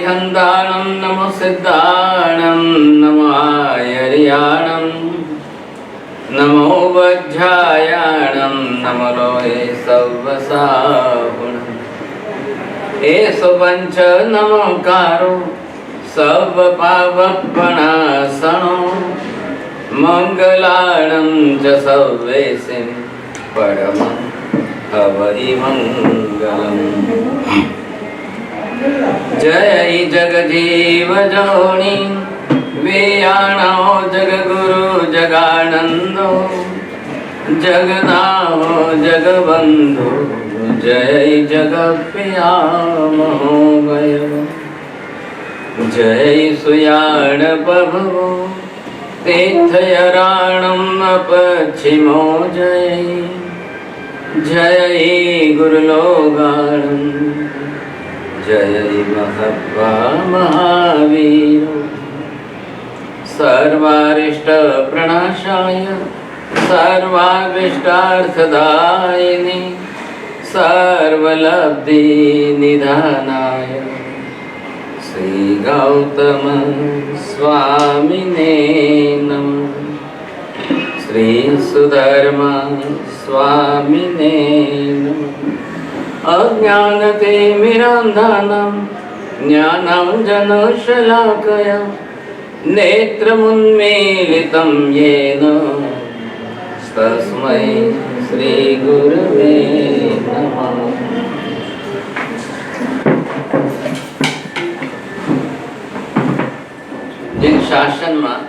आर्यहन्ताणं नमो सिद्धाणं नमो आर्याणं नमो वज्रायाणं नमो लोहे सवसाहुणं एषो पञ्च नमोकारो सर्वपावपणासनो मङ्गलाणं च सर्वेसिं परमं हवैमङ्गलम्। जय जगजीव जोनि वेयाणो जगगुरु जगानंदो जगनाहो जगबंधु जय जगप्रियामो गय जय सुयाण प्रभु तीर्थयराणं पश्चिमो जय जय गुरुलोगाणं जय महत्वा महावीर सर्वारिष्ट प्रणाशाय सर्वाभीष्टार्थदायिने सर्वलब्धि निधानाय श्री गौतम स्वामिने नमः। श्री सुधर्मा स्वामिने नमः। अज्ञानतिमिरान्धानां ज्ञानाञ्जनशलाकया नेत्रमुन्मीलितं येन तस्मै श्रीगुरवे नमः। जिन शासन में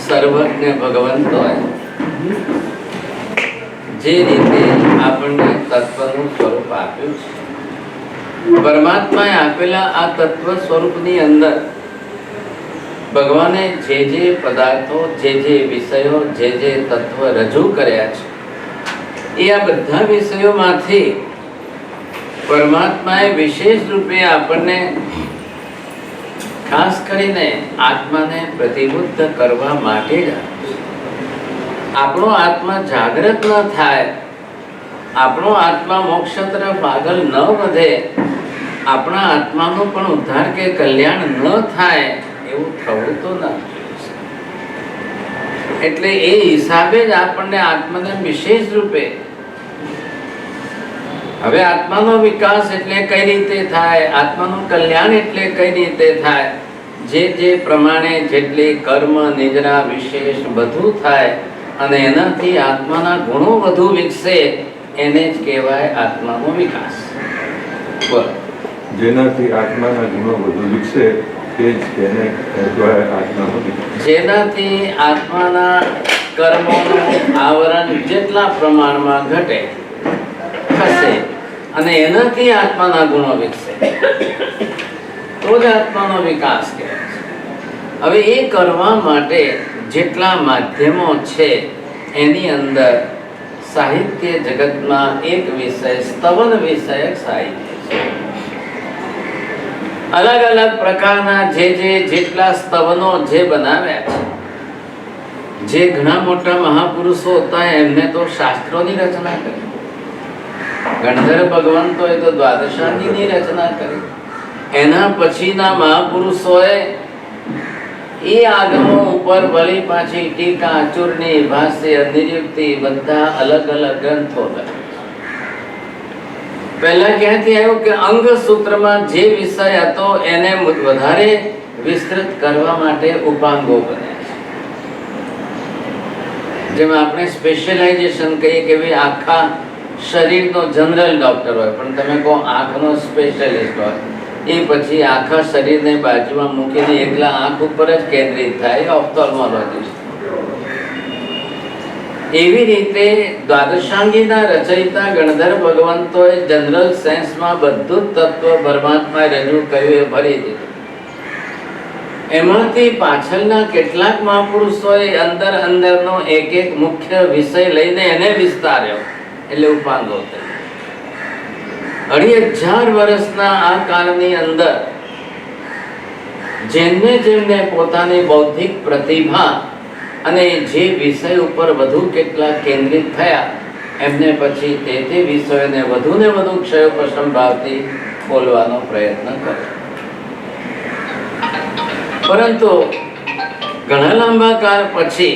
सर्वज्ञ भगवंत है जे रीते आपने तत्वનું સ્વરૂપ આપ્યું છે પરમાત્માએ આપેલા આ તત્વ સ્વરૂપની અંદર ભગવાને જે જે પદાર્થો જે જે વિષયો જે જે તત્વ રજૂ કર્યા છે એ આ બધા વિષયોમાંથી પરમાત્માએ વિશેષ રૂપે આપણને ખાસ કરીને આત્માને પ્રતિબુદ્ધ કરવા માટે જ આપણો આત્મા જાગૃત ન થાય, આપણો આત્મા મોક્ષ તરફ આગળ ન વધે, આપણા આત્માનો પણ ઉદ્ધાર કે કલ્યાણ ન થાય એવું થવું તો ન. એટલે એ હિસાબે જ આપણને આત્માને વિશેષ રૂપે હવે આત્માનો વિકાસ એટલે કઈ રીતે થાય, આત્માનું કલ્યાણ એટલે કઈ રીતે થાય, જે જે પ્રમાણે જેટલી કર્મ નિજરા વિશેષ બધું થાય અને એનાથી આત્માના ગુણો વધુ વિકસે એને જ કહેવાય આત્માનો વિકાસ. જેનાથી આત્માના ગુણો વધુ વિકસે તે જ તેને કહેવાય આત્માનો વિકાસ. જેનાથી આત્માના કર્મોનું આવરણ જેટલા પ્રમાણમાં ઘટે થશે અને એનાથી આત્માના ગુણો વિકસે તો જ આત્માનો વિકાસ કહેવાય છે. હવે એ કરવા માટે જેટલા માધ્યમો છે એની અંદર સાહિત્ય જગતમાં એક વિષય સ્તવન વિષયક સાહિત્ય છે. અલગ અલગ પ્રકારના જેટલા સ્તવનો જે બનાવ્યા છે, જે ઘણા મોટા મહાપુરુષો હતા એમને તો શાસ્ત્રોની રચના કરી. ગણધર ભગવંતોએ તો દ્વાદશાંગીની રચના કરી. એના પછીના મહાપુરુષોએ એ આગમો ઉપર વળી પાછી ટીકા ચૂર્ણી ભાષ્ય નિરુક્તિ બધા અલગ અલગ ગ્રંથો લખ્યા. પહેલા ક્યાંથી આવ્યું કે અંગ સૂત્રમાં જે વિષય હતો એને વધારે વિસ્તૃત કરવા માટે ઉપાંગો બન્યા છે. જેમાં આપણે સ્પેશિયલાઇઝેશન કહીએ કે ભાઈ આખા શરીરનો જનરલ ડોક્ટર હોય પણ તમે કહો આંખનો સ્પેશિયલિસ્ટ હોય, એ પછી આખા શરીરને બાજુમાં મૂકીને એકલા આંખ ઉપર જ કેન્દ્રિત થાય ઓફ્થોલ્મોલોજીસ્ટ. એવી રીતે દ્વાદશાંગીના રચયિતા ગણધર ભગવંતોએ જનરલ સેન્સમાં બધું જ તત્વ પરમાત્માએ રજૂ કર્યું એ ભરી દીધું. એમાંથી પાછળના કેટલાક મહાપુરુષોએ અંદરનો એક એક મુખ્ય વિષય લઈને એને વિસ્તાર્યો એટલે ઉપાંગો થઈ. 2500 વર્ષના આ કાળની અંદર જેમને પોતાની બૌદ્ધિક પ્રતિભા અને જે વિષય ઉપર વધુ કેટલા કેન્દ્રિત થયા એમને પછી તે વિષયોને વધુ ને વધુ ક્ષયોપશમ ભાવથી ખોલવાનો પ્રયત્ન કર્યો. પરંતુ ઘણા લાંબા કાળ પછી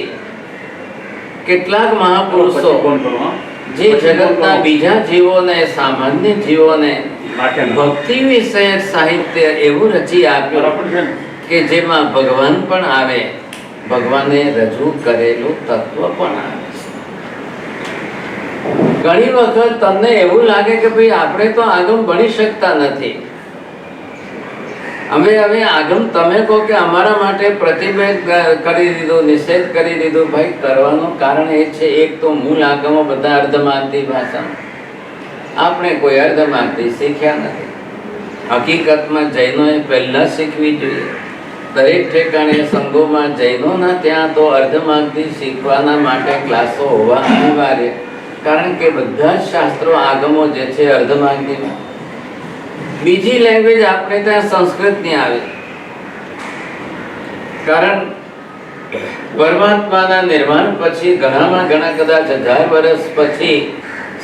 કેટલાક મહાપુરુષો જે જગતના બીજા જીવોને, સામાન્ય જીવોને ભક્તિ વિષયક સાહિત્ય એવું રચી આપ્યું કે જેમાં ભગવાન પણ આવે, ભગવાને રજૂ કરેલું તત્વ પણ આવે. ઘણી વખત તમને એવું લાગે કે ભાઈ આપણે તો આગમ ભણી શકતા નથી. હવે આગમ તમે કહો કે અમારા માટે પ્રતિબંધ કરી દીધું, નિષેધ કરી દીધું. ભાઈ કરવાનું કારણ એ છે, એક તો મૂળ આગમો બધા અર્ધમાગધી ભાષામાં, આપણે કોઈ અર્ધમાગધી શીખ્યા નથી. હકીકતમાં જૈનોએ પહેલા શીખવી જોઈએ. દરેક ઠેકાણે સંઘોમાં જૈનોના ત્યાં તો અર્ધમાગધી શીખવાના માટે ક્લાસો હોવા અનિવાર્ય. કારણ કે બધા જ શાસ્ત્રો આગમો જે છે અર્ધમાગધીમાં. બીજી લેંગ્વેજ આપણે ત્યાં સંસ્કૃતની આવે. કારણ પરમાત્માના નિર્માણ પછી ઘણામાં ઘણા કદાચ 1000 વર્ષ પછી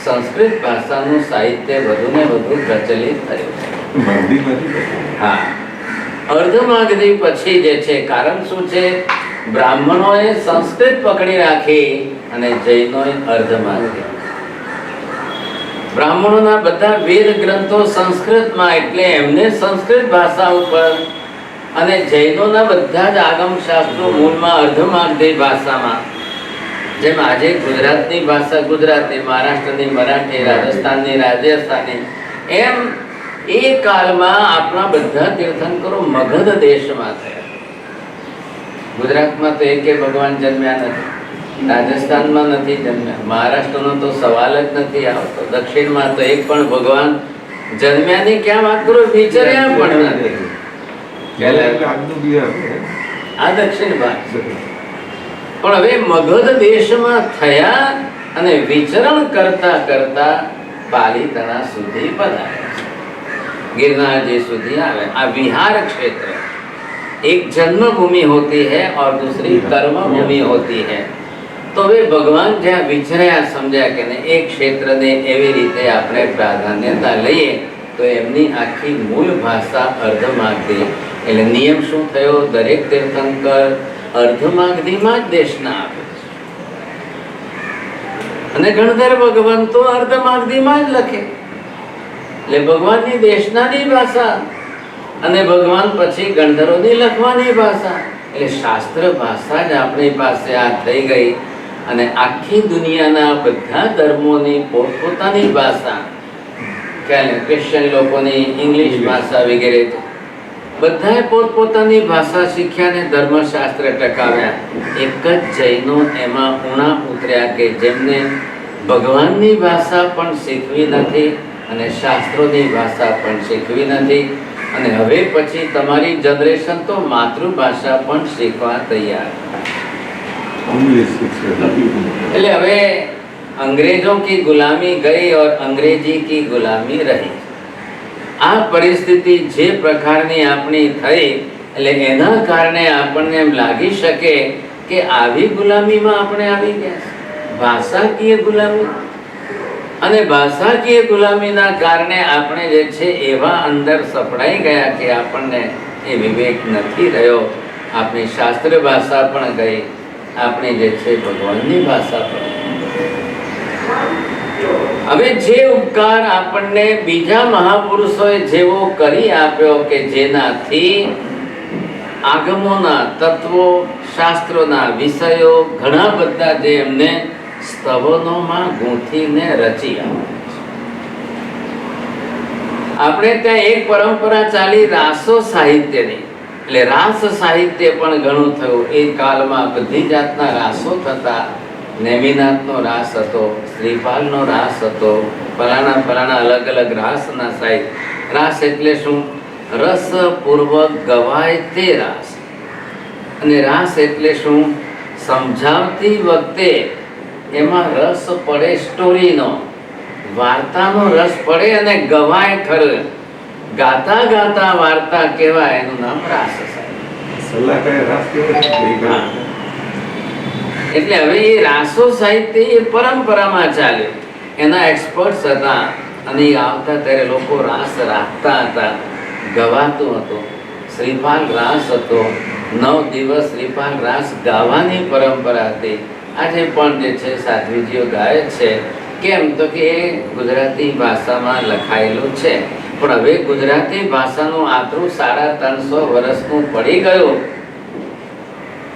સંસ્કૃત ભાષાનું સાહિત્ય વધુ ને વધુ પ્રચલિત થયું. હા, અર્ધમાગધી પછી જે છે, કારણ શું છે, બ્રાહ્મણોએ સંસ્કૃત પકડી રાખી અને જૈનોએ અર્ધમાગધી. બ્રાહ્મણોના બધા વેદ ગ્રંથો સંસ્કૃતમાં, એટલે એમને સંસ્કૃત ભાષા ઉપર, અને જૈનોના બધા જ આગમ શાસ્ત્રો મૂળમાં અર્ધમાગધી ભાષામાં. જેમ આજે ગુજરાતની ભાષા ગુજરાતી, મહારાષ્ટ્રની મરાઠી, રાજસ્થાનની રાજસ્થાની, એમ એ કાળમાં આપણા બધા તીર્થંકરો મગધ દેશમાં થયા. ગુજરાતમાં તો એકે ભગવાન જન્મ્યા નથી, રાજસ્થાનમાં નથી જન્મ્યા, મહારાષ્ટ્રનો તો સવાલ જ નથી આવતો, દક્ષિણમાં તો એક પણ ભગવાન જન્મ્યાની ક્યાં વાત કરો, વિચર્યા પણ નથી. આ દક્ષિણ ભાગ. પણ હવે મગધ દેશમાં થયા અને વિચરણ કરતા કરતા પાલીતાણા સુધી પધાર્યા, गिरनारजी સુધી આવે. આ વિહાર ક્ષેત્ર, એક जन्मभूमि होती है और दूसरी कर्म भूमि होती है. तो वे भगवान જ્યાં વિચર્યા, સમજ્યા કે નહીં, એક ક્ષેત્રને એવી રીતે આપણે પ્રાધાન્યતા લઈએ તો એમની આખી મૂળ ભાષા અર્ધમાગધી. એટલે નિયમ શું થયો, દરેક તીર્થંકર અર્ધમાગધીમાં જ દેશના આપે છે. અને ગણધર ભગવાન તો અર્ધમાગધીમાં જ લખે. એટલે ભગવાનની દેશનાની ભાષા અને ભગવાન પછી ગણધરોની લખવાની ભાષા. એટલે શાસ્ત્ર ભાષા જ આપણી પાસે આ થઈ ગઈ. અને આખી દુનિયાના બધા ધર્મોની પોતપોતાની ભાષા, ક્રિશ્ચન લોકોની ઇંગ્લિશ ભાષા વગેરે, બધાએ પોતપોતાની ભાષા શીખ્યા ને ધર્મશાસ્ત્ર ટકાવ્યા. એક જ જૈનો એમાં ઉણા ઉતર્યા કે જેમને ભગવાનની ભાષા પણ શીખવી નથી અને શાસ્ત્રોની ભાષા પણ શીખવી નથી. અને હવે પછી તમારી જનરેશન તો માતૃભાષા પણ શીખવા તૈયાર. એટલે હવે અંગ્રેજોं की गुलामी गई और अंग्रेजी की गुलामी रही. આ પરિસ્થિતિ જે પ્રકારની આપણી થઈ, એટલે એના કારણે આપણને એમ લાગી શકે કે આવી ગુલામીમાં આપણે આવી ગયા, ભાષાકીય ગુલામી. અને ભાષાકીય ગુલામીના કારણે આપણે જે છે એવા અંદર સપડાઈ ગયા કે આપણને એ વિવેક નથી રહ્યો. આપણી શાસ્ત્ર ભાષા પણ ગઈ, આપણી જે છે ભગવાનની ભાષા પણ. હવે જે ઉપકાર આપણને બીજા મહાપુરુષોએ જેવો કરી આપ્યો કે જેનાથી આગમોના તત્વો, શાસ્ત્રોના વિષયો ઘણા બધા જે એમને સ્તવનોમાં ગૂંથીને રચી આવે. આપણે ત્યાં એક પરંપરા ચાલી રાસો સાહિત્યની. એટલે રાસ સાહિત્ય પણ ઘણું થયું. એ કાળમાં બધી જાતના રાસો થતા. નેમિનાથનો રાસ હતો, શ્રીપાલનો રાસ હતો, ફલાણા અલગ અલગ રાસના સાહિત્ય. રાસ એટલે શું? રસપૂર્વક ગવાય તે રાસ. અને રાસ એટલે શું? સમજાવતી વખતે એમાં રસ પડે, સ્ટોરીનો, વાર્તાનો રસ પડે અને ગવાય ખરું. ગાતા ગાતા વાર્તા કહેવાય, એનું નામ રાસ સાહિત્ય. એટલે હવે એ રાસો સાહિત્ય એ પરંપરામાં ચાલ્યું. એના એક્સપર્ટ્સ હતા. અને એ આવતા ત્યારે લોકો રાસ રાખતા હતા, ગવાતું હતું. શ્રીપાલ રાસ હતો, 9 દિવસ શ્રીપાલ રાસ ગાવાની પરંપરા હતી. આજે પણ જે છે સાધ્વીજીઓ ગાય છે. કેમ તો કે એ ગુજરાતી ભાષામાં લખાયેલું છે. પણ હવે ગુજરાતી ભાષાનું આટલું 350 વર્ષનું પડી ગયું.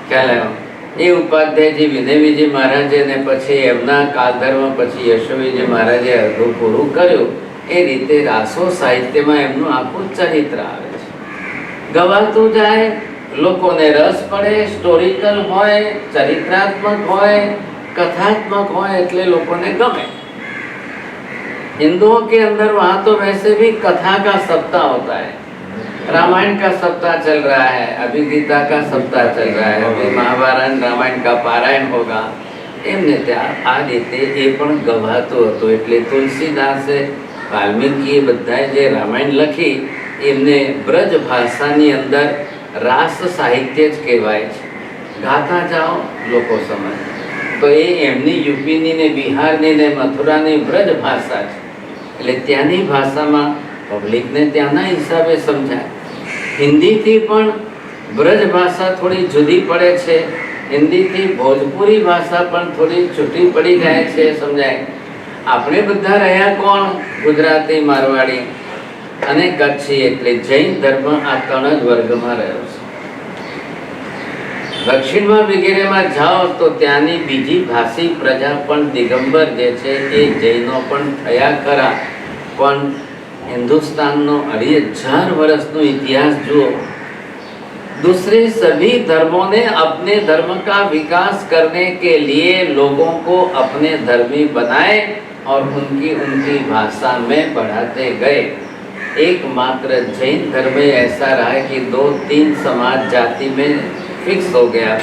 ખ્યાલ આવ્યો? એ ઉપાધ્યાયજી વિનયજી મહારાજે ને પછી એમના કાલધર્મ પછી યશોવીજી મહારાજે અડધું પૂરું કર્યું. એ રીતે રાસો સાહિત્યમાં એમનું આખું ચરિત્ર આવે છે. ગવાતું જાય, લોકોને રસ પડે, હિસ્ટોરિકલ હોય, ચરિત્રાત્મક હોય, कथात्मक हो એટલે લોકોને ગમે. हिंदुओं के अंदर वहाँ तो वैसे भी कथा का सप्ताह होता है. रामायण का सप्ताह चल रहा है, अभी गीता का सप्ताह चल रहा है, अभी महाभारत रामायण का पारायण होगा. એમને ત્યાં આ રીતે એ પણ ગવાતું હતું. એટલે તુલસીદાસે, વાલ્મીકીએ બધાએ જે રામાયણ લખી એમને બ્રજ ભાષાની અંદર રાસ સાહિત્ય જ કહેવાય છે. ગાતા જાઓ, લોકો સમજે. તો એ એમની યુપીની ને બિહારની ને મથુરાની બ્રજ ભાષા છે. એટલે ત્યાંની ભાષામાં પબ્લિકને ત્યાંના હિસાબે સમજાય. હિન્દીથી પણ બ્રજ ભાષા થોડી જુદી પડે છે. હિન્દીથી ભોજપુરી ભાષા પણ થોડી છૂટી પડી જાય છે, સમજાય. આપણે બધા રહ્યા કોણ? ગુજરાતી, મારવાડી અને કચ્છી. એટલે જૈન ધર્મ આ 3 જ વર્ગમાં રહ્યો છે. દક્ષિણમાં વગેરેમાં જાઓ તો ત્યાંની બીજી ભાષી પ્રજા પણ દિગંબર જે છે એ જૈનો પણ થયા ખરા. પણ हिंदुस्तानનો 2,500 વર્ષનો ઇતિહાસ જુઓ. दूसरे सभी धर्मों ने अपने धर्म का विकास करने के लिए लोगों को अपने धर्मी बनाए और उनकी भाषा में बढ़ाते गए. एकमात्र जैन धर्म ऐसा रहा है कि 2-3 समाज जाति में फिक्स हो गया.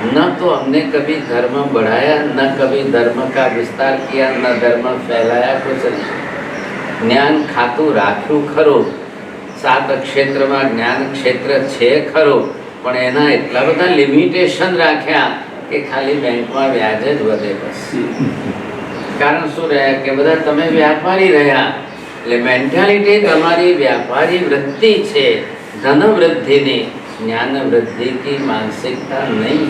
न तो हमने कभी धर्म बढ़ाया, न कभी धर्म का विस्तार किया, न धर्म फैलाया, कुछ नहीं. ज्ञान खातु राख्યું ખરું. 7 ક્ષેત્રમાં જ્ઞાન ક્ષેત્ર છે ખરું, પણ એના એટલા બધા લિમિટેશન રાખ્યા કે ખાલી બેંકમાં વ્યાજ જ વધે. બસ કારણ શું રહ્યા કે બધા તમે વ્યાપારી રહ્યા. એટલે મેન્ટાલિટી તમારી વ્યાપારી વૃત્તિ છે, ધન વૃદ્ધિની. ज्ञान वृद्धि की मानसिकता नहीं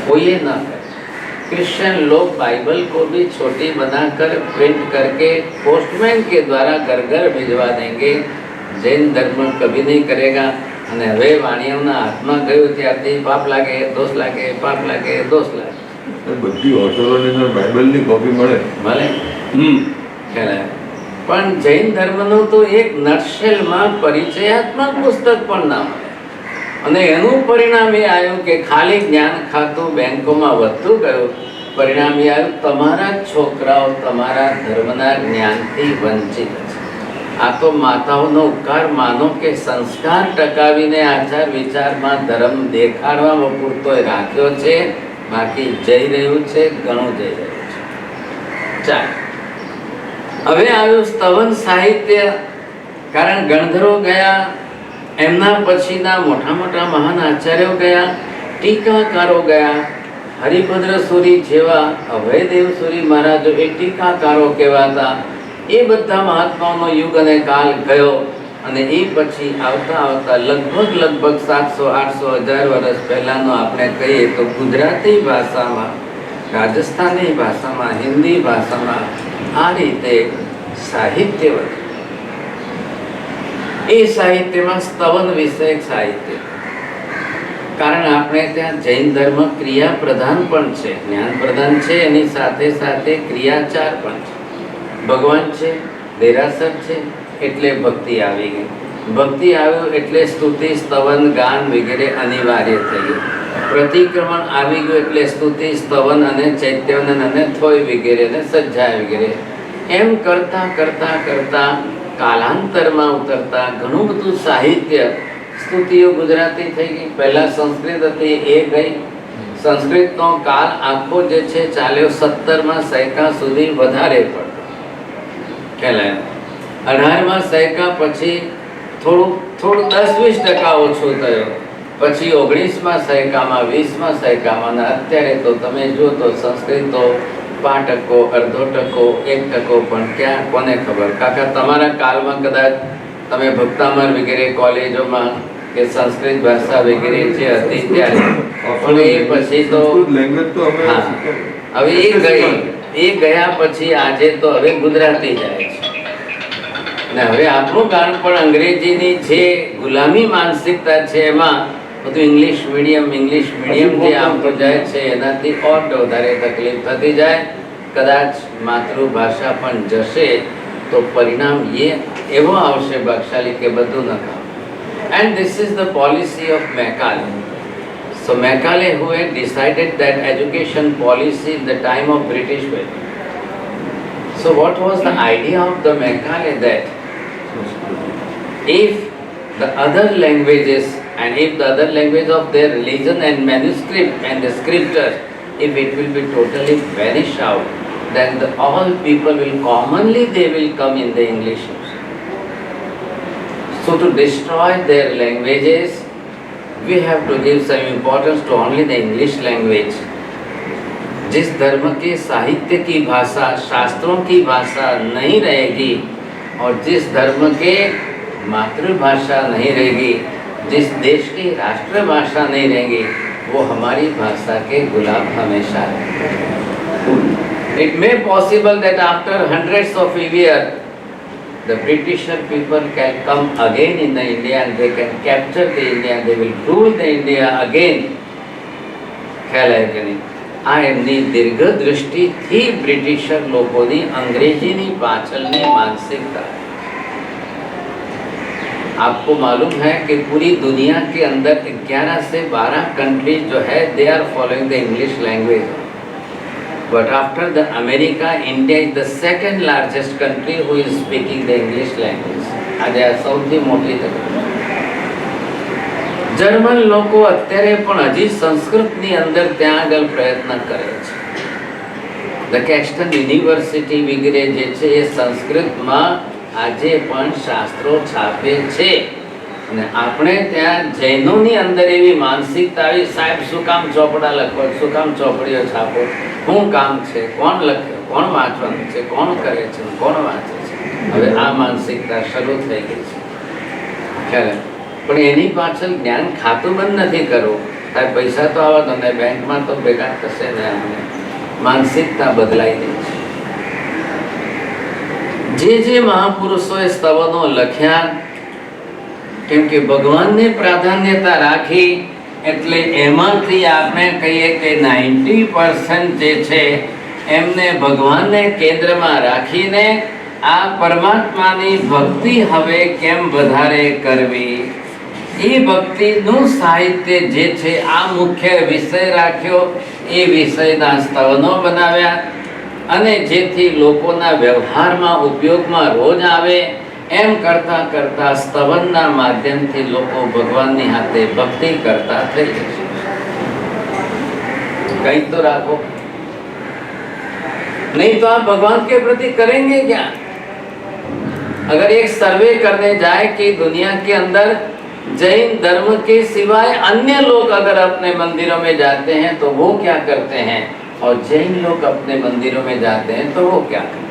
कोई न करे. क्रिश्चियन लोग बाइबल को भी छोटी बनाकर प्रिंट करके पोस्टमैन के द्वारा घर घर भिजवा देंगे. जैन धर्म कभी नहीं करेगा. અને હવે વાણિયાઓના હાથમાં ગયું ત્યારથી પાપ લાગે, દોષ લાગે, પાપ લાગે, દોષ લાગે. બધી ઓથરોની અંદર બાઇબલની કોપી મળે. ખ્યાલ. પણ જૈન ધર્મનું તો એક નટશેલમાં પરિચયાત્મક પુસ્તક પણ ના મળે. અને એનું પરિણામ એ આવ્યું કે ખાલી જ્ઞાન ખાતું બેંકોમાં વધતું ગયું. પરિણામ એ આવ્યું તમારા છોકરાઓ તમારા ધર્મના જ્ઞાનથી વંચિત છે. આ તો માતાઓનો ઉપકાર માનો કે સંસ્કાર ટકાવીને આચાર વિચારમાં ધર્મ દેખાડવામાં પૂરતો રાખ્યો છે. બાકી જઈ રહ્યું છે, ઘણું જઈ રહ્યું છે. ચાલ, હવે આવ્યું સ્તવન સાહિત્ય. કારણ ગણધરો ગયા, એમના પછીના મોટા મોટા મહાન આચાર્યો ગયા, ટીકાકારો ગયા. હરિભદ્ર સુરી જેવા અભયદેવ સુરી મહારાજો એ ટીકાકારો કહેવાતા. એ બધા મહાત્માઓનો યુગ અને કાલ ગયો. અને એ પછી આવતા આવતા લગભગ 700-800-1000 વર્ષ પહેલાંનો આપણે કહીએ તો ગુજરાતી ભાષામાં, રાજસ્થાની ભાષામાં, હિન્દી ભાષામાં આ રીતે સાહિત્ય વધ્યું. એ સાહિત્યમાં સ્તવન વિષયક સાહિત્ય. કારણ આપણે ત્યાં જૈન ધર્મ ક્રિયા પ્રધાન પણ છે, જ્ઞાન પ્રધાન છે, એની સાથે સાથે ક્રિયાચાર પણ છે. ભગવાન છે, દેરાસર છે, એટલે ભક્તિ આવી ગઈ. ભક્તિ આવ્યો એટલે સ્તુતિ, સ્તવન, ગાન વગેરે અનિવાર્ય થઈ ગયું. પ્રતિક્રમણ આવી ગયું એટલે સ્તુતિ, સ્તવન અને ચૈત્યવન અને થોય વગેરે ને સજ્જા વગેરે. એમ કરતા કરતા કરતા કાલાંતરમાં ઉતરતા ઘણું બધું સાહિત્ય. સ્તુતિઓ ગુજરાતી થઈ ગઈ, પહેલા સંસ્કૃત હતી એ ગઈ. સંસ્કૃતનો કાળ આખો જે છે ચાલ્યો 17મા સૈકા સુધી વધારે પડતો. ખ્યાલ 18મા સૈકા પછી થોડું 10-20% ઓછું થયું. પછી 19મા સૈકામાં, 20મા સૈકામાં, અત્યારે તો તમે જુઓ તો સંસ્કૃત તો 5%, અડધો ટકો, 1% પણ ક્યાં કોને ખબર. કાકા તમારા કાળમાં કદાચ તમે ભક્તામર વગેરે કોલેજોમાં કે સંસ્કૃત ભાષા વગેરે જે હતી ત્યારે, પણ એ પછી તો લેંગ્વેજ તો અમે હા, હવે એ ગયા પછી આજે તો હવે ગુજરાતી જાય છે ને હવે આપણું ગાણ પણ અંગ્રેજીની જે ગુલામી માનસિકતા છે એમાં બધું ઇંગ્લિશ મીડિયમ જે આવતો જાય છે એનાથી ઓર વધારે તકલીફ થતી જાય. કદાચ માતૃભાષા પણ જશે તો પરિણામ એવો આવશે બક્ષાલી કે બધું ન કામ. And this is the policy of Macaulay. So Macaulay, who had decided that education policy in the time of British way. So what was the idea of the Macaulay? That if the other languages and if the other language of their religion and manuscript and the scriptures, if it will be totally vanish out, then all people will commonly they will come in the English. So to destroy their languages, we have to give some importance to only the English language. जिस धर्म के साहित्य की भाषा, शास्त्रों की भाषा नहीं रहेगी और जिस धर्म के मातृभाषा नहीं रहेगी, जिस देश की राष्ट्रभाषा नहीं रहेगी, वो हमारी भाषा के गुलाम हमेशा रहेंगे. It may possible that after hundreds of years, the British people can come again in the India and they can capture the India and they will rule the India again. ખ્યાલ આવ્યો કે નહીં? આ એમની દીર્ઘદ્રષ્ટિથી બ્રિટિશર લોકોની અંગ્રેજીની પાછળની માનસિકતા. आपको मालूम है कि पूरी दुनिया के अंदर 11 से 12 कंट्रीज जो है they are following the English language. But after the America, India is the second largest country who is speaking the English language. આજે આ સૌથી મોટી તકલીફ. જર્મન લોકો અત્યારે પણ હજી સંસ્કૃતની અંદર ત્યાં આગળ પ્રયત્ન કરે છે. ધ કેક્સ્ટન યુનિવર્સિટી વગેરે જે છે એ સંસ્કૃતમાં આજે પણ શાસ્ત્રો છાપે છે. અને આપણે ત્યાં જૈનોની અંદર એવી માનસિકતા આવી, સાહેબ શું કામ ચોપડા લખો, શું કામ ચોપડીઓ છાપો, શું કામ છે, કોણ લખે, કોણ વાંચવાનું છે, કોણ કરે છે, કોણ વાંચે છે. હવે આ માનસિકતા શરૂ થઈ ગઈ છે. ખ્યાલ? પણ એની પાછળ જ્ઞાન ખાતું બંધ નથી કરવું. સાહેબ પૈસા તો આવા તો ને બેંકમાં તો ભેગા થશે ને, અમને માનસિકતા બદલાઈ ગઈ છે. જે મહાપુરુષોએ સ્તવનો લખ્યા, કેમ કે ભગવાનને પ્રાધાન્યતા રાખી એટલે એમાંથી આપણે કહીએ કે 90% જે છે એમને ભગવાનને કેન્દ્રમાં રાખીને આ પરમાત્માની ભક્તિ હવે કેમ વધારે કરવી, એ ભક્તિનું સાહિત્ય જે છે આ મુખ્ય વિષય રાખ્યો. એ વિષયના સ્તવનો બનાવ્યા અને જેથી લોકોના વ્યવહારમાં ઉપયોગમાં રોજ આવે એમ કરતા કરતા સ્તવનના માધ્યમથી લોકો ભગવાનની હાથે ભક્તિ કરતા થઈ જશે. कहीं तो राखो, नहीं तो आप भगवान के प्रति करेंगे क्या? अगर एक सर्वे करने जाए कि दुनिया के अंदर जैन धर्म के सिवाय अन्य लोग अगर अपने मंदिरों में जाते हैं तो वो क्या करते हैं, और जैन लोग अपने मंदिरों में जाते हैं तो वो क्या करते हैं.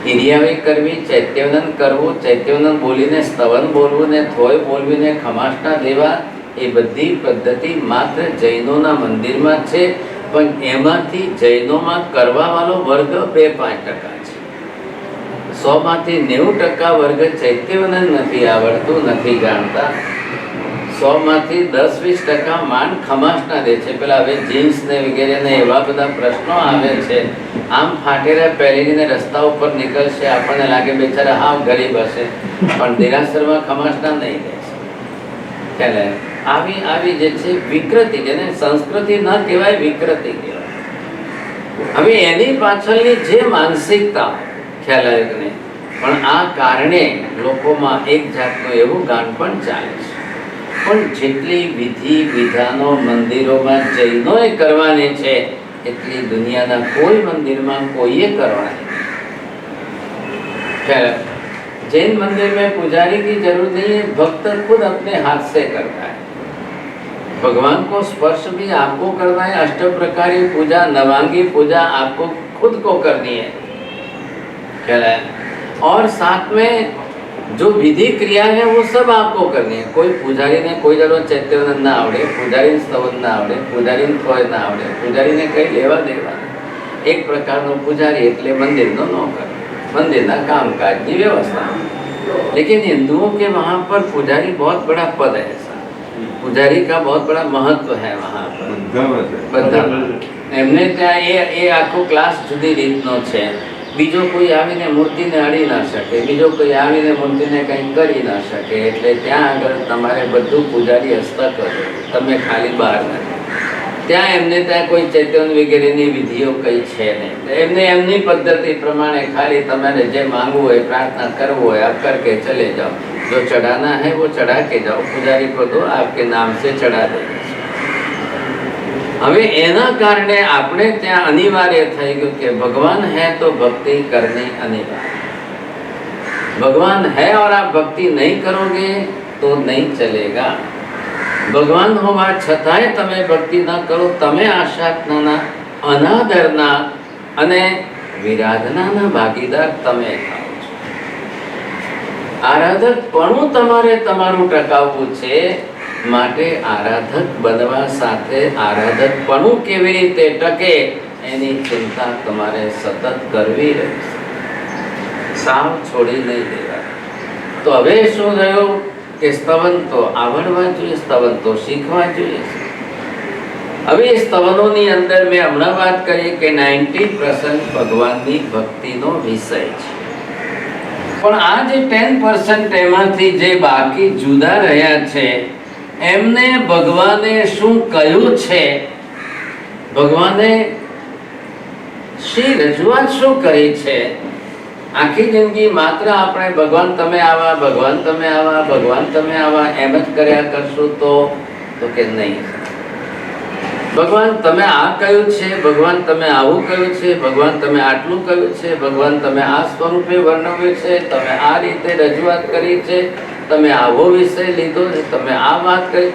હિરિયાવી કરવી, ચૈત્યવનન કરવું, ચૈત્યવનન બોલીને સ્તવન બોલવું ને થોય બોલવીને ખમાસના દેવા, એ બધી પદ્ધતિ માત્ર જૈનોના મંદિરમાં છે. પણ એમાંથી જૈનોમાં કરવાવાળો વર્ગ 2-5% છે. 100માંથી 90% વર્ગ ચૈત્યવનન નથી આવડતું, નથી જાણતા. 100માંથી 10-20% માંડ ખમાસના દે છે. પેલા હવે જીન્સ ને વગેરે ને એવા બધા પ્રશ્નો આવે છે. આમ ફાટેલા પહેરીને રસ્તા ઉપર નીકળશે, આપણને લાગે બેચારા હાવ ગરીબ હશે, પણ દેરાસરમાં ખમાસના નહીં રહેશે. ખ્યાલ આવી આવી જે છે વિકૃતિ, જેને સંસ્કૃતિ ન કહેવાય, વિકૃતિ કહેવાય. હવે એની પાછળની જે માનસિકતા, ખ્યાલ આવે કે નહીં, પણ આ કારણે લોકોમાં એક જાતનું એવું ગાન પણ ચાલે છે. પણ જેટલી વિધિ વિધાનો મંદિરોમાં જૈનોએ કરવાની છે એટલી દુનિયાના કોઈ મંदिરમાં કોઈએ करवानी. जैन मंदिर में पुजारी की जरूरत नहीं है, भक्त खुद अपने हाथ से करता है. भगवान को स्पर्श भी आपको करना है। अष्ट प्रकारी पूजा, नवांगी पूजा आपको खुद को करनी है, ख्याल है। और साथ में जो विधि क्रिया है वो सब आपको करनी है। કોઈ પૂજારીને કોઈ દાડો ચૈત્યવંદન ના આવડે, પૂજારીને સ્તવન ના આવડે, પૂજારીને કોઈ ના આવડે, પૂજારીને કઈ લેવા દેવા। એક પ્રકારનો પૂજારી એટલે મંદિરનો નોકર, મંદિરના કામકાજની વ્યवस्था। लेकिन हिंदुओं के वहाँ पर पुजारी बहुत बड़ा पद है, पुजारी का बहुत बड़ा महत्व है वहाँ पर। एमने ત્યાં એ આખો ક્લાસ જુદી રીતનો છે। બીજો કોઈ આવીને મૂર્તિને અડી ના શકે, બીજો કોઈ આવીને મૂર્તિને કંઈ કરી ના શકે, એટલે ત્યાં આગળ તમારે બધું પૂજારી હસ્તક હોય, તમે ખાલી બહાર નથી। ત્યાં એમને ત્યાં કોઈ ચૈતન્ય વગેરેની વિધિઓ કંઈ છે નહીં। એમને એમની પદ્ધતિ પ્રમાણે ખાલી તમારે જે માંગવું હોય, પ્રાર્થના કરવું હોય, आप करके चले जाओ। जो चढ़ाना है वो चढ़ा के जाओ, पुजारी को दो, आपके नाम से चढ़ा देंगे। હવે એના કારણે આપણે ત્યાં અનિવાર્ય થઈ ગયું કે ભગવાન है तो भक्ति करनी अनिवार्य। भगवान है और आप भक्ति नहीं करोगे तो नहीं चलेगा। ભગવાન હોવા છતાંય તમે ભક્તિ ન કરો, તમે આશાજ્ઞાના, અનાદરના અને વિરાધનાના ભાગીદાર તમે થાઓ છો। આરાધકપણું તમારે તમારું ટકાવવું છે, માટે આરાધક બનવા સાથે આરાધકપણું કેવી રીતે ટકે એની ચિંતા તમારે સતત કરવી રહેશે, સાવ છોડી નહીં દેવા। તો હવે શું થયું કે સ્તવન તો આવડવા જોઈએ, સ્તવન તો શીખવા જોઈએ। હવે સ્તવનોની અંદર મેં હમણાં વાત કરી કે 90% ભગવાનની ભક્તિનો વિષય છે, પણ આ જે 10% એમાંથી જે બાકી જુદા રહ્યા છે એમને ભગવાને શું કહ્યું છે, ભગવાને શી રજૂઆત શું કરી છે। આખી જિંદગી માત્ર આપણે ભગવાન તમે આવા, ભગવાન તમે આવા, ભગવાન તમે આવા એમ જ કર્યા કરશું તો કે નહીં। ભગવાન તમે આ કહ્યું છે, ભગવાન તમે આવું કહ્યું છે, ભગવાન તમે આટલું કહ્યું છે, ભગવાન તમે આ સ્વરૂપે વર્ણવ્યું છે, તમે આ રીતે રજૂઆત કરી છે, તમે આવો વિષય લીધો છે, તમે આ વાત કરી,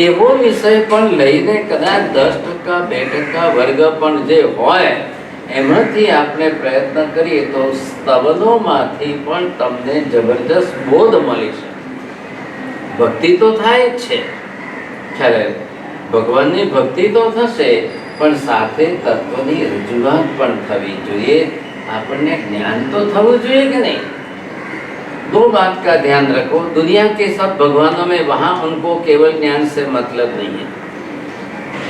એવો વિષય પણ લઈને કદાચ 10%, 2% વર્ગ પણ જે હોય એમાંથી આપણે પ્રયત્ન કરીએ તો સ્તવનોમાંથી પણ તમને જબરજસ્ત બોધ મળી શકે। ભક્તિ તો થાય જ છે, ખ્યાલ, ભગવાનની ભક્તિ તો થશે, પણ સાથે તત્વની રજૂઆત પણ થવી જોઈએ, આપણને જ્ઞાન તો થવું જોઈએ કે નહીં। दो बात का ध्यान रखो, दुनिया के सब भगवानों में वहाँ उनको केवल ज्ञान से मतलब नहीं है,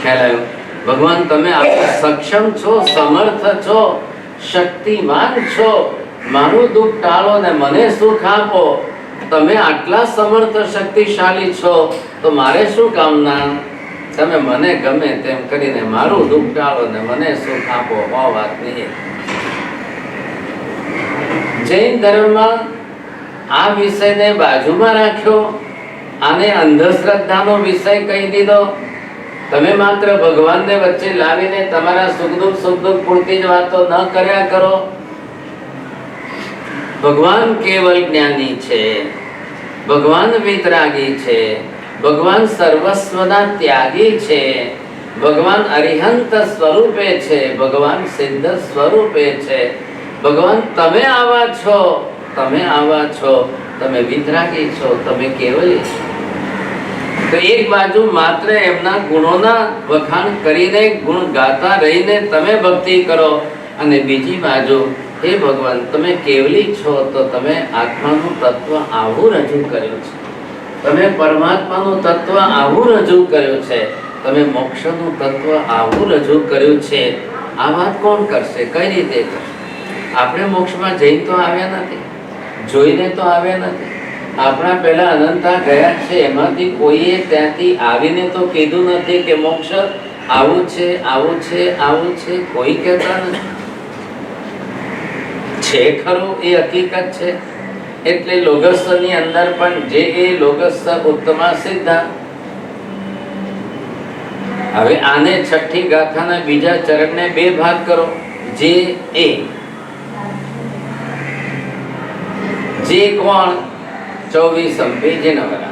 ख्याल आयो। भगवान તમે આપણે સક્ષમ છો, સમર્થ છો, શક્તિમાન છો, મારું દુઃખ ટાળો ને મને સુખ આપો। તમે આટલા સમર્થ શક્તિશાળી છો તો મારે શું કામના, તમે મને ગમે તેમ કરીને મારું દુઃખ ટાળો ને મને સુખ આપો, આ વાત નહીં। જૈન ધર્મમાં આ વિષયને બાજુમાં રાખ્યો, આને અંધશ્રદ્ધાનો વિષય કહી દીધો। તમે માત્ર ભગવાનને વચ્ચે લાવીને તમારા સુખ દુઃખ પૂરતી જ વાતો ન કર્યા કરો। ભગવાન કેવલ જ્ઞાની છે, ભગવાન વિતરાગી છે, ભગવાન સર્વસ્વના ત્યાગી છે, ભગવાન અરિહંત સ્વરૂપે છે, ભગવાન સિદ્ધ સ્વરૂપે છે। ભગવાન તમે આવા છો, તમે આવા છો, તમે વિતરાગી છો, તમે કેવલી છો। તો એક બાજુ માત્ર એમના ગુણોના વખાણ કરીને, ગુણ ગાતા રહીને તમે ભક્તિ કરો, અને બીજી બાજુ હે ભગવાન તમે કેવલી છો તો તમે આત્માનું તત્વ આવું રજૂ કર્યું છે, તમે પરમાત્માનું તત્વ આવું રજૂ કર્યું છે, તમે મોક્ષનું તત્વ આવું રજૂ કર્યું છે। આ વાત કોણ કરશે, કઈ રીતે કરશે? આપણે મોક્ષમાં જઈને તો આવ્યા નથી, જોઈને તો આવ્યા નથી। આપણા પહેલા અનંતા ગયા છે, એમાંથી કોઈએ ત્યાંથી આવીને તો કીધું નથી કે મોક્ષ આવું છે, આવું છે, આવું છે, કોઈ કહેતા નથી। છે ખરું એ હકીકત છે, એટલે લોગસની અંદર પણ જે એ લોગસ ઉત્તમા સિદ્ધા। હવે આને છઠ્ઠી ગાથાના બીજા ચરણને બે ભાગ કરો। જે એ, જે કોણ 24 પેજ નંબર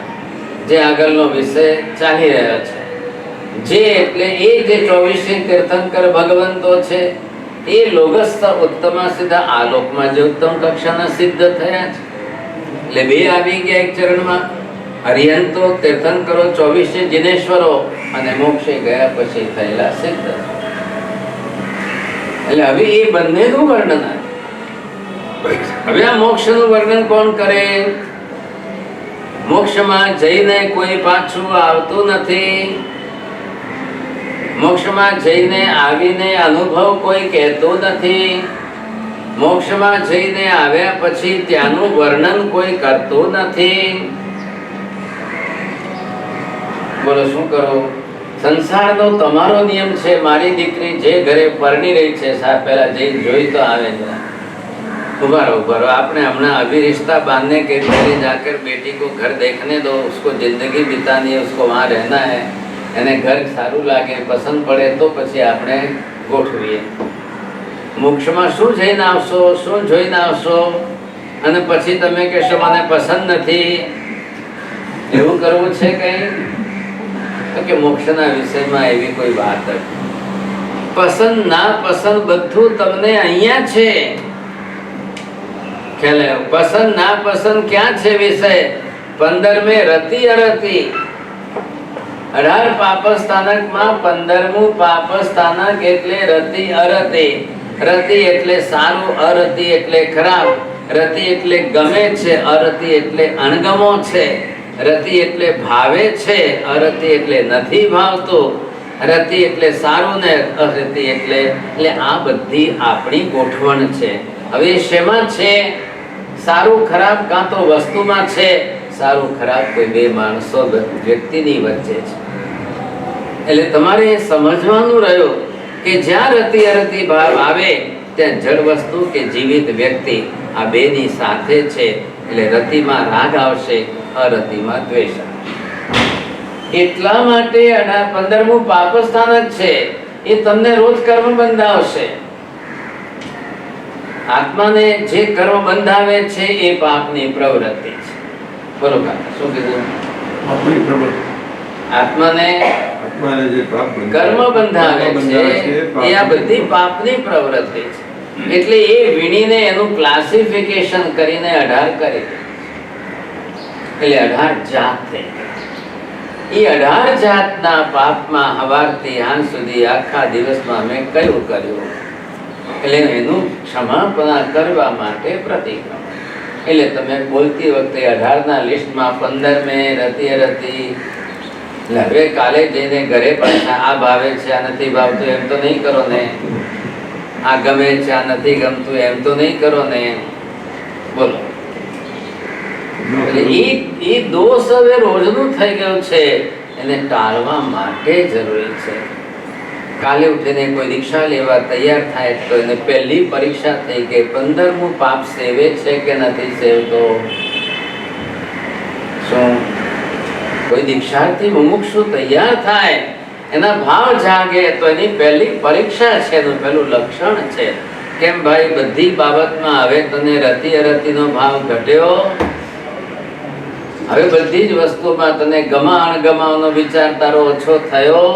જે આગળનો વિષય ચાલી રહ્યો છે, જે એટલે એ જે 24 તીર્થંકર ભગવંતો છે એ લોગસ્થ ઉત્તમ સીધા આલોકમાં જે ઉત્તમ કક્ષાના સિદ્ધ થયા છે. એટલે બે આવી ગયા એક ચરણમાં. હરિયંતો તીર્થંકરો 24 જિનેશ્વરો અને મોક્ષે ગયા પછી થયેલા સિદ્ધ. એટલે હવે એ બંનેનું વર્ણન આવે. હવે આ મોક્ષનું વર્ણન કોણ કરે? મોક્ષમાં જઈને કોઈ પાછું આવતું નથી. મોક્ષમાં જઈને આવીને અનુભવ કોઈ કહેતું નથી. મોક્ષમાં જઈને આવ્યા પછી ત્યાંનું વર્ણન કોઈ કરતું નથી. બોલો શું કરો? સંસારનો તમારો નિયમ છે. મારી દીકરી જે ઘરે પરણી રહી છે સાહેબ પહેલા જઈ જોઈ તો આવે છે. उभा रहो आपने हमने अभी रिश्ता बांधने के पहले जाकर बेटी को घर देखने दो, उसको जिंदगी बितानी है, उसको वहाँ रहना है, એને ઘર સારું લાગે પસંદ પડે તો પછી આપણે ગોઠવીએ. મોક્ષમાં શું જઈને આવશો, શું જોઈને આવશો અને પછી તમે કહેશો મને પસંદ નથી, એવું કરવું છે કઈ? કે મોક્ષના વિષયમાં એવી કોઈ વાત નથી. પસંદ ના પસંદ બધું તમને અહીંયા છે. ખ્યાલ આવ્યો? પસંદ ના પસંદ ક્યાં છે વિષય? 15 રતિ અરતિ 18 પાપસ્થાનકમાં 15મું પાપસ્થાનક એટલે રતિ અરતિ. રતિ એટલે સારું, અરતિ એટલે ખરાબ. રતિ એટલે ગમે છે, અરતિ એટલે અણગમો છે. રતિ એટલે ભાવે છે, અરતિ એટલે નથી ભાવતું. રતિ એટલે સારું ને અરતિ એટલે આ બધી આપણી ગોઠવણ છે. હવે શેમાં છે? સારું ખરાબ કાં તો વસ્તુમાં છે, સારું ખરાબ કોઈ બે માણસો વ્યક્તિની વચ્ચે છે. એટલે તમારે સમજવાનું રહ્યું કે જ્યાં રતિ અરતિ ભાવ આવે ત્યાં જળ વસ્તુ કે જીવિત વ્યક્તિ આ બેની સાથે છે. એટલે રતિમાં રાગ આવશે, અરતિમાં દ્વેષ આવશે. એટલા માટે 15મું પાપસ્થાનક છે એ તમને રોજ કર્મ બંધાવશે. આત્માને જે કર્મ બંધાવે છે એ પાપની પ્રવૃત્તિ છે. બરોબર? શું કીધું? આત્માને જે કર્મ બંધાવે છે એ આ બધી પાપની પ્રવૃત્તિ છે. એટલે એ વીણીને એનું ક્લાસિફિકેશન કરીને 18 કરી દે. એટલે 18 જાત થઈ. એ 18 જાતના પાપમાં હવારથી હાંજ સુધી આખા દિવસમાં મેં કયું કર્યું એટલે એનું ક્ષમાપણા કરવા માટે પ્રતિક્રમણ. એટલે તમે બોલતી વખતે 18ના લિસ્ટમાં 15 રતિ અરતિ. એટલે હવે કાલે જઈને ઘરે પાછા આ ભાવે છે, આ નથી ભાવતું એમ તો નહીં કરો ને. આ ગમે છે, આ નથી ગમતું એમ તો નહીં કરો ને. બોલો. એટલે એ દોષ હવે રોજનું થઈ ગયું છે. એને ટાળવા માટે જરૂરી છે. કાલે ઉઠીને કોઈ દીક્ષા લેવા તૈયાર થાય તો એને પહેલી પરીક્ષા થઈ કે 15મું પાપ સેવે છે કે નથી સેવતો. શું કોઈ દીક્ષાર્થી મુમુક્ષુ તૈયાર થાય, એના ભાવ જાગે તો એની પહેલી પરીક્ષા છે, એનું પહેલું લક્ષણ છે. કેમ ભાઈ બધી બાબતમાં હવે તને રતિ અરતિનો ભાવ ઘટ્યો? હવે બધી જ વસ્તુમાં તને ગમા અણગમાનો વિચાર તારો ઓછો થયો?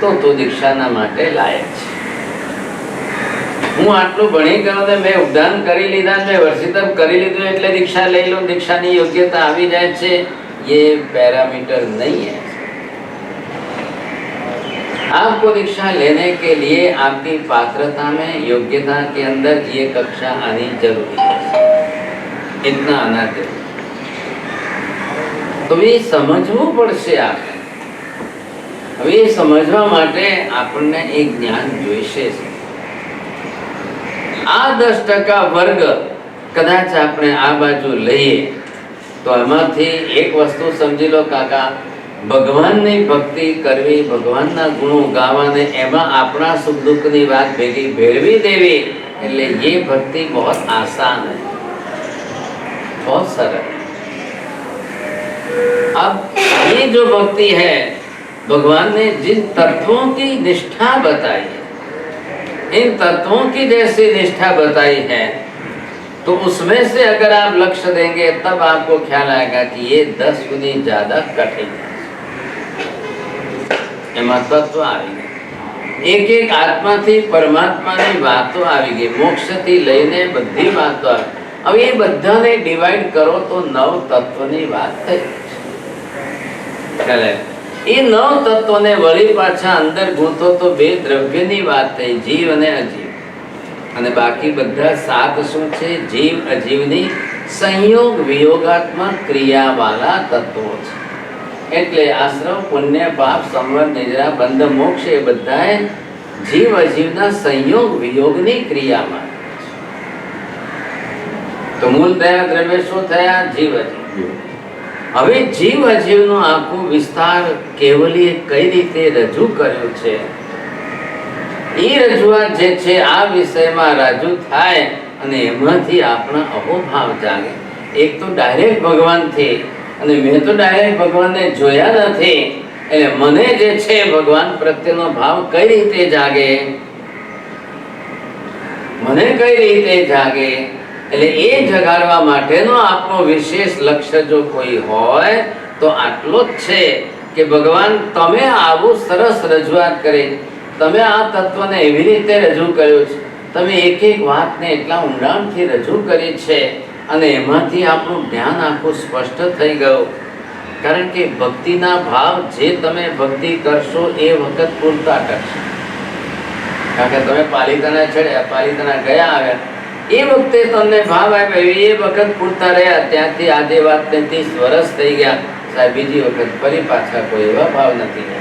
તો તું દીક્ષાના માટે લાયક છે. હું આટલું ભણી ગયો ને મેં ઉદ્ધાન કરી લીધા, મેં વર્ષિતમ કરી લીધું એટલે દીક્ષા લઈ લો, દીક્ષાની યોગ્યતા આવી જાય છે, ये पैरामीटर नहीं है. आपको दीक्षा लेने के लिए आपकी पात्रता में, योग्यता के अंदर ये कक्षा आनी जरूरी है. इतना आना जरूरी. तो ये समझવું પડશે આપણે. હવે એ સમજવા માટે આપણને એક જ્ઞાન જોઈશે. આ 10% વર્ગ કદાચ આપણે આ બાજુ લઈએ તો એમાંથી એક વસ્તુ સમજી લો કાકા, ભગવાનની ભક્તિ કરવી, ભગવાનના ગુણો ગાવાને એમાં આપણા સુખ દુઃખની વાત ભેગી ભેળવી દેવી, એટલે ये भक्ति बहुत आसान है, बहुत सरल. अब ये जो भक्ति है, भगवान ने जिन तत्वों की निष्ठा बताई है, इन तत्वों की जैसी निष्ठा बताई है, तो उसमें से अगर आप लक्ष्य देंगे तब आपको ख्याल आएगा कि ये 10 गुनी ज्यादा कठिन है. એમાં તત્વ આવી ગયા. એક એક આત્માથી પરમાત્માની વાતો આવી ગઈ. મોક્ષથી લઈને બધી વાતો આવી. હવે એ બધાને ડિવાઈડ કરો તો 9 તત્વની વાત થઈ. એ 9 તત્વોને વળી પાછા અંદર ગૂંથો તો 2 દ્રવ્યની વાત થઈ, જીવ અને અજીવ. અને બાકી બધા 7 શું છે? જીવ અજીવની સંયોગ વિયોગાત્મક ક્રિયાવાળા તત્વો છે. એટલે આશ્રમ, પુણ્ય, પાપ, સંવર, નિદ્રા, બંધ, મોક્ષ એ બધાએ જીવ અજીવના સંયોગ વિયોગની ક્રિયામાં. તો મૂળ દયા દ્રવ્ય શું થયા? જીવ અજીવ. હવે જીવ અજીવનો આખો વિસ્તાર કેવલીએ કઈ રીતે રજૂ કર્યો છે? એ રજૂઆત જે છે આ વિષયમાં રજૂ થાય અને એમાંથી આપણા અહોભાવ જાગે. એક તો ડાયરેક્ટ ભગવાનથી, અને મેં તો ડાયરેક્ટ ભગવાનને જોયા નથી, એટલે મને જે છે ભગવાન પ્રત્યેનો ભાવ કઈ રીતે જાગે? મને કઈ રીતે જાગે? એટલે એ જગાડવા માટેનો આપણો વિશેષ લક્ષ્ય જો કોઈ હોય તો આટલો જ છે કે ભગવાન તમે આવું સરસ રજૂઆત કરી, તમે આ તત્વને એવી રીતે રજૂ કર્યું છે, તમે એક એક વાતને એટલા ઊંડાણથી રજૂ કરી છે, અને એમાંથી આપણું જ્ઞાન આખું સ્પષ્ટ થઈ ગયું. કારણ કે ભક્તિના ભાવ જે તમે ભક્તિ કરશો એ વખત પૂરતા ટકશે. કારણ કે તમે પાલિતાના ચડ્યા, પાલિતાના ગયા આવ્યા, એ વખતે તમને ભાવ આવ્યા, એ વખત પૂરતા રહ્યા. ત્યાંથી આજે વાત 30 વર્ષ થઈ ગયા સાહેબ, બીજી વખત ફરી પાછા કોઈ એવા ભાવ નથી રહ્યા.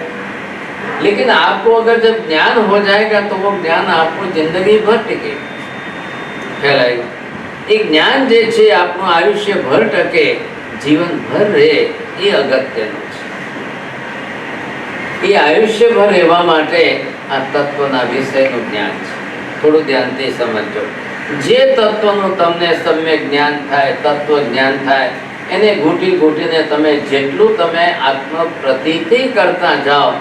लेकिन आपको अगर जब ज्ञान हो जाएगा तो वो ज्ञान आपको जिंदगी भर टिके फैलाएगा. એ જ્ઞાન જે છે આપણું આયુષ્ય ભર ટકે, જીવન ભર રહે, એ અગત્યનું છે. એ આયુષ્ય ભર રહેવા માટે આ તત્વના વિષયનું જ્ઞાન છે. થોડું ધ્યાનથી સમજો. જે તત્વનું તમને સમ્યક જ્ઞાન થાય, તત્વ જ્ઞાન થાય, એને ઘૂંટી ઘૂંટીને તમે જેટલું તમે આત્મ પ્રતીતિ કરતા જાઓ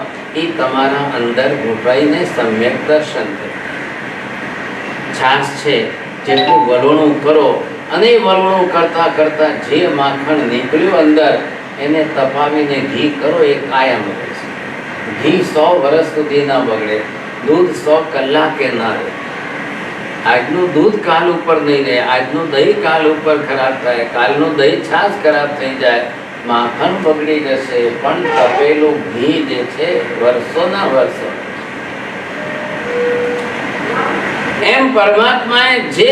એ તમારા અંદર ઘૂંટાઈને સમ્યક દર્શન થાય. છાશ છે, જેટલું વલોણું કરો, અને એ વલોણું કરતા કરતા જે માખણ નીકળ્યું અંદર એને તપાવીને ઘી કરો, એ કાયમ રહેશે. ઘી 100 વર્ષ સુધી ના બગડે, દૂધ 100 કલાકે ના રહે. આજનું દૂધ કાલ ઉપર નહીં રહે, આજનું દહીં કાલ ઉપર ખરાબ થાય, કાલનું દહીં છાશ ખરાબ થઈ જાય, માખણ બગડી જશે, પણ તપેલું ઘી જે છે વર્ષોના વર્ષો. એમ પરમાત્માએ જે